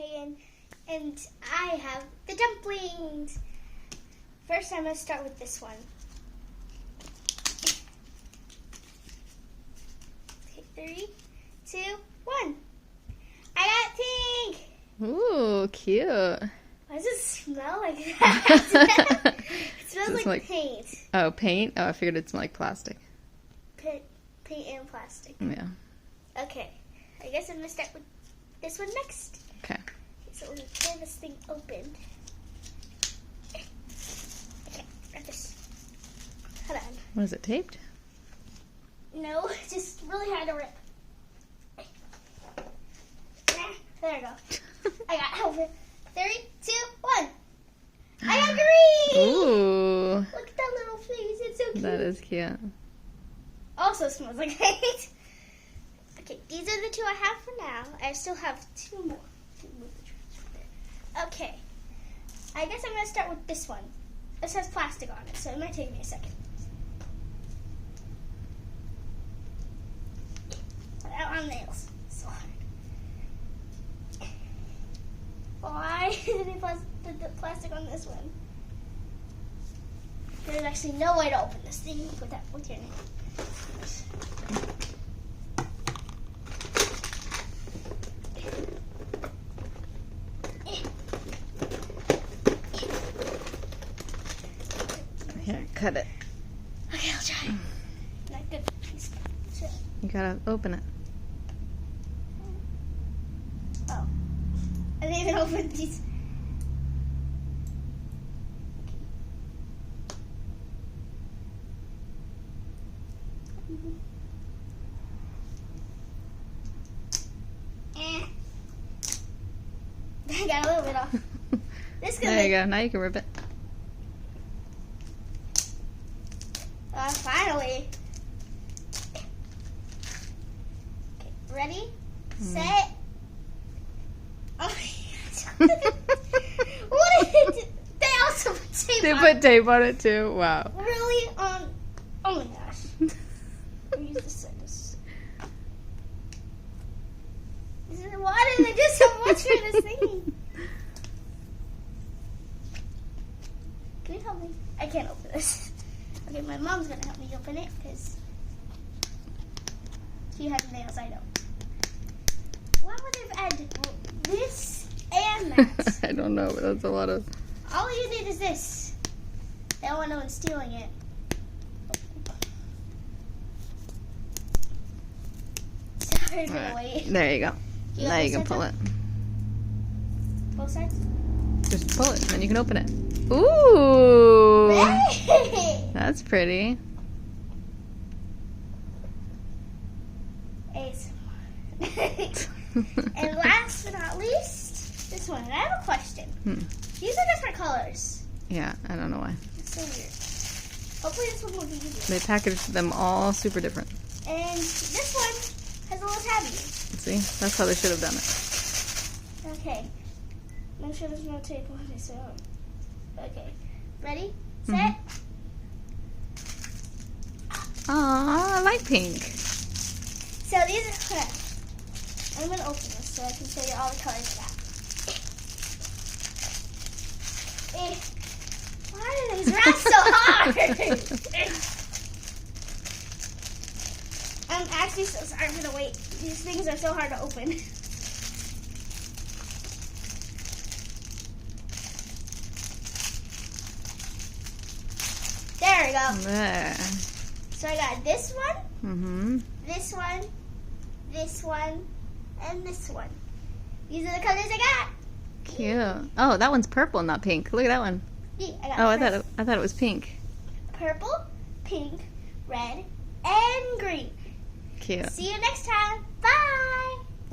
Peyton, and I have the dumplings. First, I'm going to start with this one. Okay, 3, 2, 1. I got pink! Ooh, cute. Why does it smell like that? It smells like paint. Oh, paint? Oh, I figured it smelled like plastic. Paint and plastic. Yeah. Okay, I guess I'm going to start with this one next. Okay. So we're going to tear this thing open. Okay, grab this. Hold on. What is it, taped? No, it's just really hard to rip. There we go. I got over. 3, 2, 1. I got green! Ooh. Look at that little face. It's so cute. That is cute. Also smells like paint. Okay, these are the 2 I have for now. I still have 2 more. Okay. I guess I'm going to start with this one. This has plastic on it, so it might take me a second. Out on nails. So hard. Why did they put the plastic on this one? There's actually no way to open this thing with your nail. Here, cut it. Okay, I'll try. Not good. You gotta open it. Oh. I didn't even open these. I got a little bit off. There you go. Now you can rip it. Finally. Okay, ready, set. Oh my God. What did it do? They also put tape They on put tape on it too. Wow. Really? Oh my gosh. Let me use this side. Why did they do so much for this thing? Can you help me? I can't open this. Okay, my mom's gonna help me open it because she has nails. I don't. Why would they add this and that? I don't know, but that's a lot of. All you need is this. They don't want no one stealing it. Sorry for the wait. There you go. You Now you can pull it. Both sides? Just pull it, and then you can open it. Ooh! Hey! That's pretty. And last but not least, this one. And I have a question. These are different colors. Yeah, I don't know why. It's so weird. Hopefully this one will be easier. They packaged them all super different. And this one has a little tabby. See? That's how they should have done it. Okay. Make sure there's no tape on it. So. Okay. Ready? Set. Aw, I like pink. So these are. I'm going to open this so I can show you all the colors I got. Why do these wrap so hard? I'm actually so sorry for the wait. These things are so hard to open. There we go. There. So I got this one, this one, and this one. These are the colors I got. Cute. Oh, that one's purple, not pink. Look at that one. Yeah, I got I thought it was pink. purple, pink, red, and green. Cute. See you next time. Bye.